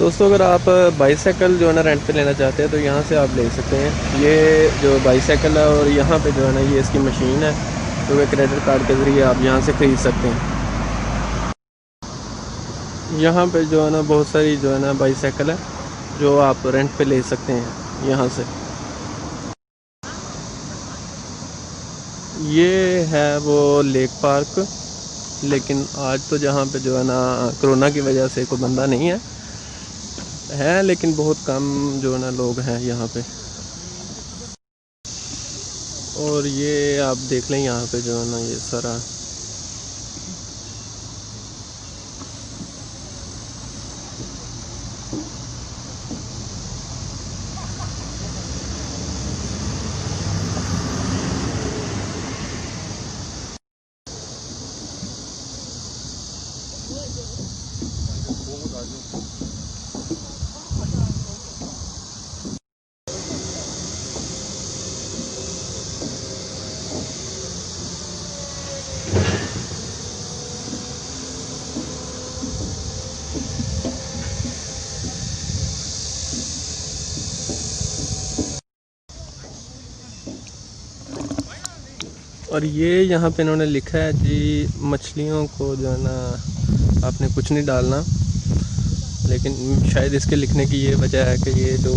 दोस्तों अगर आप बाईसाइकिल जो है ना रेंट पे लेना चाहते हैं तो यहाँ से आप ले सकते हैं। ये जो बाईसाइकिल है और यहाँ पे जो है ना ये इसकी मशीन है, तो वे क्रेडिट कार्ड के ज़रिए आप यहाँ से ख़रीद सकते हैं। यहाँ पे जो है ना बहुत सारी जो है ना बाईसाइकिल है जो आप रेंट पे ले सकते हैं यहाँ से। ये है वो लेक पार्क, लेकिन आज तो जहाँ पे जो है ना कोरोना की वजह से कोई बंदा नहीं है, लेकिन बहुत कम जो है ना लोग हैं यहाँ पे। और ये आप देख लें यहाँ पे जो है ना ये सारा और ये यहाँ पे इन्होंने लिखा है जी मछलियों को जो है ना आपने कुछ नहीं डालना, लेकिन शायद इसके लिखने की ये वजह है कि ये जो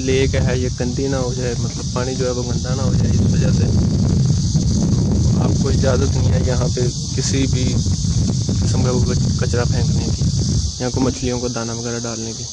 लेक है ये गंदी ना हो जाए, मतलब पानी जो है वो गंदा ना हो जाए, इस वजह से तो आपको इजाज़त नहीं है यहाँ पे किसी भी किस्म का कचरा फेंकने की, यहाँ को मछलियों को दाना वगैरह डालने की।